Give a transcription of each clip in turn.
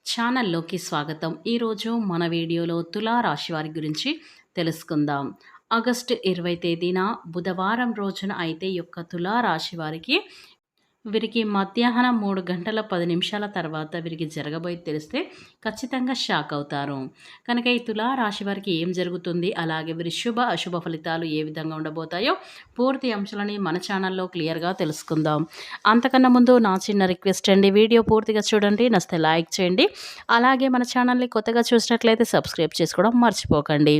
ఛానల్లోకి స్వాగతం. ఈరోజు మన వీడియోలో తులా రాశి వారి గురించి తెలుసుకుందాం. ఆగస్టు 20 తేదీన బుధవారం రోజున అయితే ఈ యొక్క తులా రాశి వారికి వీరికి మధ్యాహ్నం 3 గంటల 10 నిమిషాల తర్వాత వీరికి జరగబోయేది తెలిస్తే ఖచ్చితంగా షాక్ అవుతారు. కనుక ఈ తులా రాశి వారికి ఏం జరుగుతుంది, అలాగే వీరి శుభ అశుభ ఫలితాలు ఏ విధంగా ఉండబోతాయో పూర్తి అంశాలని మన ఛానల్లో క్లియర్గా తెలుసుకుందాం. అంతకన్నా ముందు నా చిన్న రిక్వెస్ట్ అండి, వీడియో పూర్తిగా చూడండి, నచ్చితే లైక్ చేయండి. అలాగే మన ఛానల్ని కొత్తగా చూసినట్లయితే సబ్స్క్రైబ్ చేసుకోవడం మర్చిపోకండి.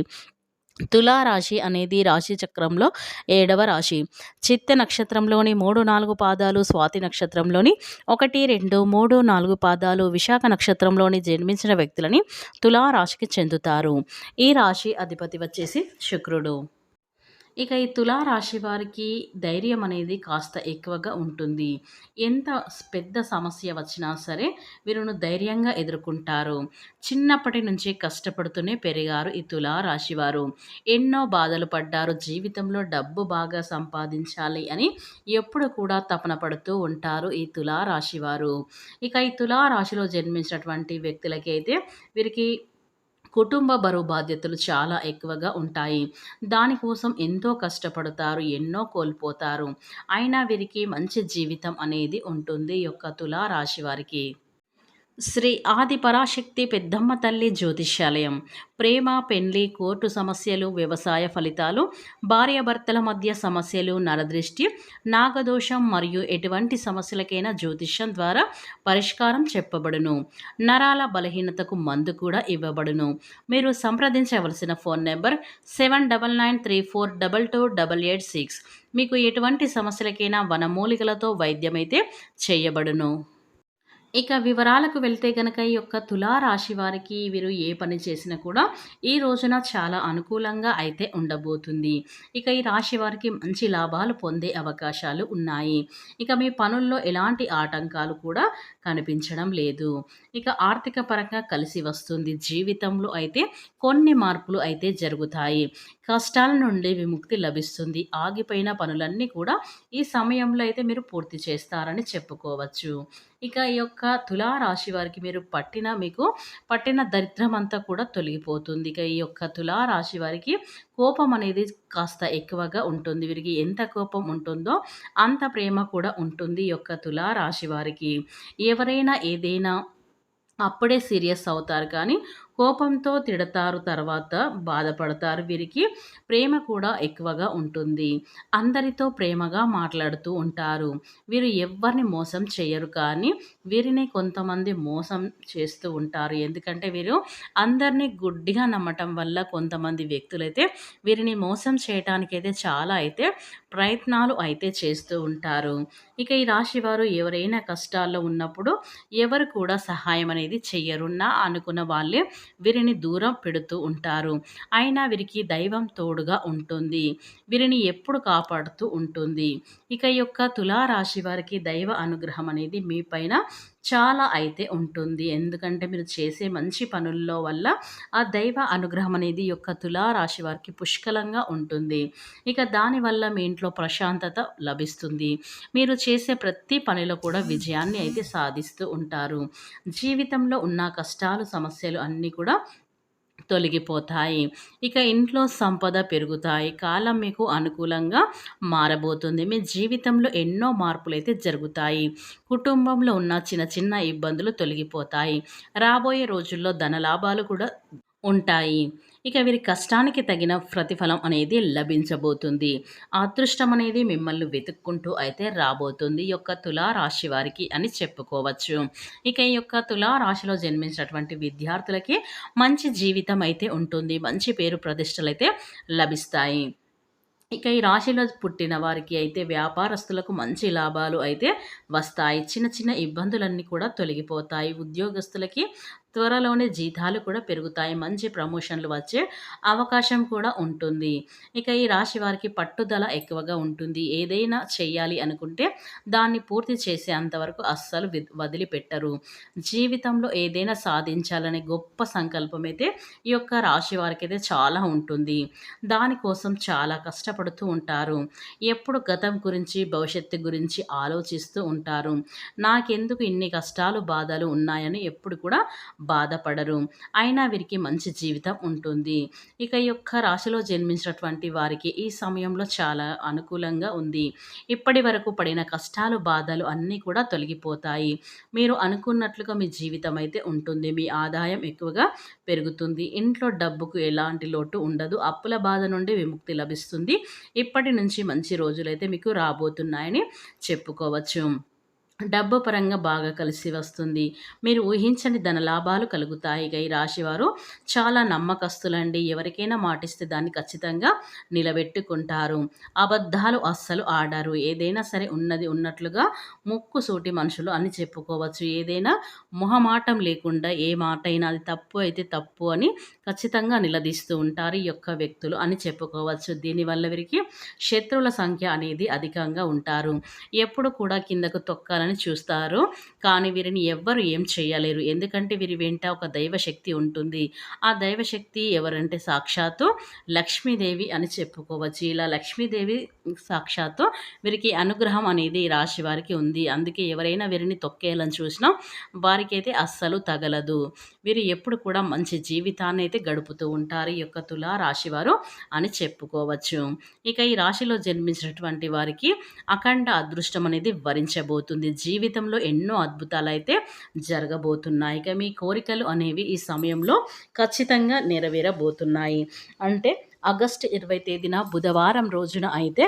తులారాశి అనేది రాశి చక్రంలో 7వ రాశి. చిత్త నక్షత్రంలోని 3, 4 పాదాలు, స్వాతి నక్షత్రంలోని 1, 2, 3, 4 పాదాలు, విశాఖ నక్షత్రంలోని జన్మించిన వ్యక్తులని తులారాశికి చెందుతారు. ఈ రాశి అధిపతి వచ్చేసి శుక్రుడు. ఇక ఈ తులా రాశి వారికి ధైర్యం అనేది కాస్త ఎక్కువగా ఉంటుంది. ఎంత పెద్ద సమస్య వచ్చినా సరే వీరును ధైర్యంగా ఎదుర్కొంటారు. చిన్నప్పటి నుంచి కష్టపడుతూనే పెరిగారు ఈ తులా రాశివారు. ఎన్నో బాధలు పడ్డారు. జీవితంలో డబ్బు బాగా సంపాదించాలి అని ఎప్పుడు కూడా తపన పడుతూ ఉంటారు ఈ తులా రాశివారు. ఇక ఈ తులా రాశిలో జన్మించినటువంటి వ్యక్తులకి అయితే వీరికి కుటుంబ బరువు బాధ్యతలు చాలా ఎక్కువగా ఉంటాయి. దానికోసం ఎంతో కష్టపడతారు, ఎన్నో కోల్పోతారు. అయినా వీరికి మంచి జీవితం అనేది ఉంటుంది ఈ యొక్క తులా రాశి వారికి. శ్రీ ఆది పరాశక్తి పెద్దమ్మ తల్లి జ్యోతిష్యాలయం. ప్రేమ, పెండ్లి, కోర్టు సమస్యలు, వ్యవసాయ ఫలితాలు, భార్యాభర్తల మధ్య సమస్యలు, నరదృష్టి, నాగదోషం మరియు ఎటువంటి సమస్యలకైనా జ్యోతిష్యం ద్వారా పరిష్కారం చెప్పబడును. నరాల బలహీనతకు మందు కూడా ఇవ్వబడును. మీరు సంప్రదించవలసిన ఫోన్ నెంబర్ 7993422886. మీకు ఎటువంటి సమస్యలకైనా వనమూలికలతో వైద్యమైతే చేయబడును. ఇక వివరాలకు వెళ్తే గనక ఈ యొక్క తులా రాశి వారికి వీరు ఏ పని చేసినా కూడా ఈ రోజున చాలా అనుకూలంగా అయితే ఉండబోతుంది. ఇక ఈ రాశి వారికి మంచి లాభాలు పొందే అవకాశాలు ఉన్నాయి. ఇక మీ పనుల్లో ఎలాంటి ఆటంకాలు కూడా కనిపించడం లేదు. ఇక ఆర్థిక పరంగా కలిసి వస్తుంది. జీవితంలో అయితే కొన్ని మార్పులు అయితే జరుగుతాయి. కష్టాల నుండి విముక్తి లభిస్తుంది. ఆగిపోయిన పనులన్నీ కూడా ఈ సమయంలో అయితే మీరు పూర్తి చేస్తారని చెప్పుకోవచ్చు. ఇక ఈ యొక్క తులా రాశి వారికి మీకు పట్టిన దరిద్రం అంతా కూడా తొలగిపోతుంది. ఇక ఈ యొక్క తులా రాశి వారికి కోపం అనేది కాస్త ఎక్కువగా ఉంటుంది. వీరికి ఎంత కోపం ఉంటుందో అంత ప్రేమ కూడా ఉంటుంది ఈ యొక్క తులా రాశి వారికి. ఎవరైనా ఏదైనా అప్పుడే సీరియస్ అవుతారు కానీ కోపంతో తిడతారు, తర్వాత బాధపడతారు. వీరికి ప్రేమ కూడా ఎక్కువగా ఉంటుంది. అందరితో ప్రేమగా మాట్లాడుతూ ఉంటారు. వీరు ఎవ్వరిని మోసం చేయరు కానీ వీరిని కొంతమంది మోసం చేస్తూ ఉంటారు. ఎందుకంటే వీరు అందరినీ గుడ్డిగా నమ్మటం వల్ల కొంతమంది వ్యక్తులైతే వీరిని మోసం చేయటానికైతే చాలా అయితే ప్రయత్నాలు అయితే చేస్తూ ఉంటారు. ఇక ఈ రాశి వారు ఎవరైనా కష్టాల్లో ఉన్నప్పుడు ఎవరు కూడా సహాయం అనేది చెయ్యరు. అనుకున్న వాళ్ళే వీరిని దూరం పెడుతూ ఉంటారు. అయినా వీరికి దైవం తోడుగా ఉంటుంది. వీరిని ఎప్పుడు కాపాడుతూ ఉంటుంది. ఇక ఈ యొక్క తులా రాశి వారికి దైవ అనుగ్రహం అనేది మీ పైన చాలా అయితే ఉంటుంది. ఎందుకంటే మీరు చేసే మంచి పనుల్లో వల్ల ఆ దైవ అనుగ్రహం అనేది ఈ యొక్క తులా రాశి వారికి పుష్కలంగా ఉంటుంది. ఇక దానివల్ల మీ ఇంట్లో ప్రశాంతత లభిస్తుంది. మీరు చేసే ప్రతి పనిలో కూడా విజయాన్ని అయితే సాధిస్తూ ఉంటారు. జీవితంలో ఉన్న కష్టాలు, సమస్యలు అన్నీ కూడా తొలగిపోతాయి. ఇక ఇంట్లో సంపద పెరుగుతాయి. కాలం మీకు అనుకూలంగా మారబోతుంది. మీ జీవితంలో ఎన్నో మార్పులైతే జరుగుతాయి. కుటుంబంలో ఉన్న చిన్న చిన్న ఇబ్బందులు తొలగిపోతాయి. రాబోయే రోజుల్లో ధనలాభాలు కూడా ఉంటాయి. ఇక వీరి కష్టానికి తగిన ప్రతిఫలం అనేది లభించబోతుంది. అదృష్టం అనేది మిమ్మల్ని వెతుక్కుంటూ అయితే రాబోతుంది ఈ యొక్క తులా రాశి వారికి అని చెప్పుకోవచ్చు. ఇక ఈ యొక్క తులా రాశిలో జన్మించినటువంటి విద్యార్థులకి మంచి జీవితం అయితే ఉంటుంది. మంచి పేరు ప్రతిష్టలు అయితే లభిస్తాయి. ఇక ఈ రాశిలో పుట్టిన వారికి అయితే వ్యాపారస్తులకు మంచి లాభాలు అయితే వస్తాయి. చిన్న చిన్న ఇబ్బందులన్నీ కూడా తొలగిపోతాయి. ఉద్యోగస్తులకి త్వరలోనే జీతాలు కూడా పెరుగుతాయి. మంచి ప్రమోషన్లు వచ్చే అవకాశం కూడా ఉంటుంది. ఇక ఈ రాశి వారికి పట్టుదల ఎక్కువగా ఉంటుంది. ఏదైనా చెయ్యాలి అనుకుంటే దాన్ని పూర్తి చేసే అంతవరకు అస్సలు వదిలిపెట్టరు. జీవితంలో ఏదైనా సాధించాలనే గొప్ప సంకల్పం అయితే ఈ యొక్క రాశి వారికి అయితే చాలా ఉంటుంది. దానికోసం చాలా కష్టపడుతూ ఉంటారు. ఎప్పుడు గతం గురించి, భవిష్యత్తు గురించి ఆలోచిస్తూ ఉంటారు. ఉంటారు. నాకెందుకు ఇన్ని కష్టాలు, బాధలు ఉన్నాయని ఎప్పుడు కూడా బాధపడరు. అయినా వీరికి మంచి జీవితం ఉంటుంది. ఇక ఈ యొక్క రాశిలో జన్మించినటువంటి వారికి ఈ సమయంలో చాలా అనుకూలంగా ఉంది. ఇప్పటి వరకు పడిన కష్టాలు, బాధలు అన్నీ కూడా తొలగిపోతాయి. మీరు అనుకున్నట్లుగా మీ జీవితం అయితే ఉంటుంది. మీ ఆదాయం ఎక్కువగా పెరుగుతుంది. ఇంట్లో డబ్బుకు ఎలాంటి లోటు ఉండదు. అప్పుల బాధ నుండి విముక్తి లభిస్తుంది. ఇప్పటి నుంచి మంచి రోజులైతే మీకు రాబోతున్నాయని చెప్పుకోవచ్చు. డబ్బు పరంగా బాగా కలిసి వస్తుంది. మీరు ఊహించని ధనలాభాలు కలుగుతాయి. ఇక ఈ రాశివారు చాలా నమ్మకస్తులండి. ఎవరికైనా మాటిస్తే దాన్ని ఖచ్చితంగా నిలబెట్టుకుంటారు. అబద్ధాలు అస్సలు ఆడరు. ఏదైనా సరే ఉన్నది ఉన్నట్లుగా ముక్కుసూటి మనుషులు అని చెప్పుకోవచ్చు. ఏదైనా మొహమాటం లేకుండా ఏ మాటైనా అది తప్పు అయితే తప్పు అని ఖచ్చితంగా నిలదీస్తూ ఉంటారు ఈ యొక్క వ్యక్తులు అని చెప్పుకోవచ్చు. దీనివల్ల వీరికి శత్రువుల సంఖ్య అనేది అధికంగా ఉంటారు. ఎప్పుడు కూడా కిందకు తొక్కాలని చూస్తారు. కానీ వీరిని ఎవ్వరు ఏం చేయలేరు. ఎందుకంటే వీరి వెంట ఒక దైవశక్తి ఉంటుంది. ఆ దైవశక్తి ఎవరంటే సాక్షాత్తు లక్ష్మీదేవి అని చెప్పుకోవచ్చు. ఇలా లక్ష్మీదేవి సాక్షాత్తు వీరికి అనుగ్రహం అనేది ఈ రాశి వారికి ఉంది. అందుకే ఎవరైనా వీరిని తొక్కేయాలని చూసినా వారికైతే అస్సలు తగలదు. వీరు ఎప్పుడు కూడా మంచి జీవితాన్ని అయితే గడుపుతూ ఉంటారు ఈ యొక్క తులా రాశివారు అని చెప్పుకోవచ్చు. ఇక ఈ రాశిలో జన్మించినటువంటి వారికి అఖండ అదృష్టం అనేది వరించబోతుంది. జీవితంలో ఎన్నో అద్భుతాలైతే జరగబోతున్నాయి. ఇక మీ కోరికలు అనేవి ఈ సమయంలో ఖచ్చితంగా నెరవేరబోతున్నాయి. అంటే ఆగస్టు 20 తేదీన బుధవారం రోజున అయితే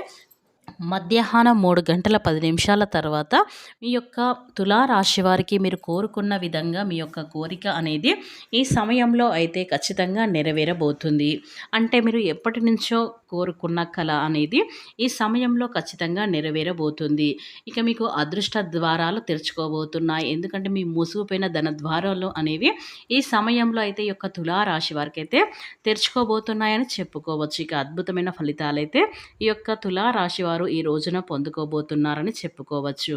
మధ్యాహ్నం 3 గంటల 10 నిమిషాల తర్వాత మీ యొక్క తులా రాశి వారికి మీరు కోరుకున్న విధంగా మీ యొక్క కోరిక అనేది ఈ సమయంలో అయితే ఖచ్చితంగా నెరవేరబోతుంది. అంటే మీరు ఎప్పటి నుంచో కోరుకున్న కల అనేది ఈ సమయంలో ఖచ్చితంగా నెరవేరబోతుంది. ఇక మీకు అదృష్ట ద్వారాలు తెరుచుకోబోతున్నాయి. ఎందుకంటే మీ మూసుకుపోయిన ధన ద్వారాలు అనేవి ఈ సమయంలో అయితే ఈ యొక్క తులా రాశి వారికి అయితే తెరుచుకోబోతున్నాయని చెప్పుకోవచ్చు. ఇక అద్భుతమైన ఫలితాలైతే ఈ యొక్క తులా రాశి వారు ఈ రోజున పొందుకోబోతున్నారని చెప్పుకోవచ్చు.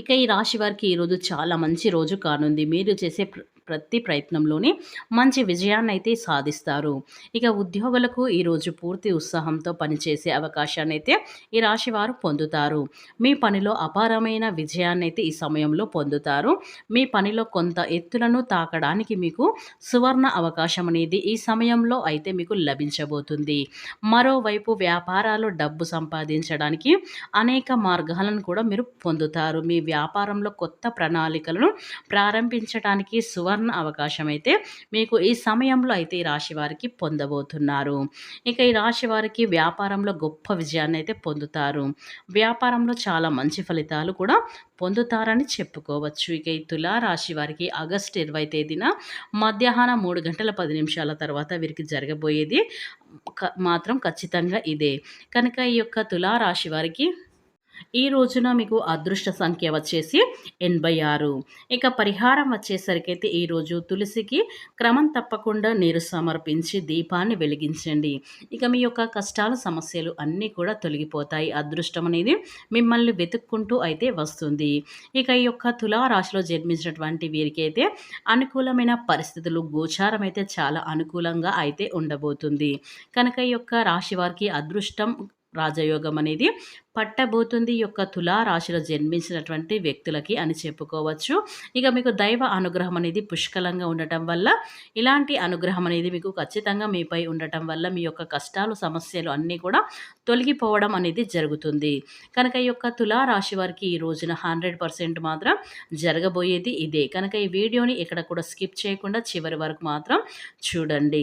ఇక ఈ రాశి వారికి ఈరోజు చాలా మంచి రోజు కానుంది. మీరు చేసే ప్రతి ప్రయత్నంలోని మంచి విజయాన్ని అయితే సాధిస్తారు. ఇక ఉద్యోగులకు ఈరోజు పూర్తి ఉత్సాహంతో పనిచేసే అవకాశాన్ని అయితే ఈ రాశి వారు పొందుతారు. మీ పనిలో అపారమైన విజయాన్ని అయితే ఈ సమయంలో పొందుతారు. మీ పనిలో కొంత ఎత్తులను తాకడానికి మీకు సువర్ణ అవకాశం అనేది ఈ సమయంలో అయితే మీకు లభించబోతుంది. మరోవైపు వ్యాపారాలు డబ్బు సంపాదించడానికి అనేక మార్గాలను కూడా మీరు పొందుతారు. మీ వ్యాపారంలో కొత్త ప్రణాళికలను ప్రారంభించడానికి సువర్ణ అవకాశం అయితే మీకు ఈ సమయంలో అయితే ఈ రాశి వారికి పొందబోతున్నారు. ఇక ఈ రాశి వారికి వ్యాపారంలో గొప్ప విజయాన్ని అయితే పొందుతారు. వ్యాపారంలో చాలా మంచి ఫలితాలు కూడా పొందుతారని చెప్పుకోవచ్చు. ఇక ఈ తులా రాశి వారికి ఆగస్టు 20 తేదీన మధ్యాహ్నం 3 గంటల 10 నిమిషాల తర్వాత వీరికి జరగబోయేది మాత్రం ఖచ్చితంగా ఇదే. కనుక ఈ యొక్క తులా రాశి వారికి ఈ రోజున మీకు అదృష్ట సంఖ్య వచ్చేసి 86. ఇక పరిహారం వచ్చేసరికైతే ఈరోజు తులసికి క్రమం తప్పకుండా నీరు సమర్పించి దీపాన్ని వెలిగించండి. ఇక మీ యొక్క కష్టాలు, సమస్యలు అన్నీ కూడా తొలగిపోతాయి. అదృష్టం అనేది మిమ్మల్ని వెతుక్కుంటూ అయితే వస్తుంది. ఇక ఈ యొక్క తులా రాశిలో జన్మించినటువంటి వీరికి అయితే అనుకూలమైన పరిస్థితులు, గోచారం అయితే చాలా అనుకూలంగా అయితే ఉండబోతుంది. కనుక ఈ యొక్క రాశి వారికి అదృష్టం, రాజయోగం అనేది పట్టబోతుంది ఈ యొక్క తులా రాశిలో జన్మించినటువంటి వ్యక్తులకి అని చెప్పుకోవచ్చు. ఇక మీకు దైవ అనుగ్రహం అనేది పుష్కలంగా ఉండటం వల్ల, ఇలాంటి అనుగ్రహం అనేది మీకు ఖచ్చితంగా మీపై ఉండటం వల్ల మీ యొక్క కష్టాలు, సమస్యలు అన్నీ కూడా తొలగిపోవడం అనేది జరుగుతుంది. కనుక ఈ యొక్క తులా రాశి వారికి ఈ రోజున 100% మాత్రం జరగబోయేది ఇదే. కనుక ఈ వీడియోని ఎక్కడ కూడా స్కిప్ చేయకుండా చివరి వరకు మాత్రం చూడండి.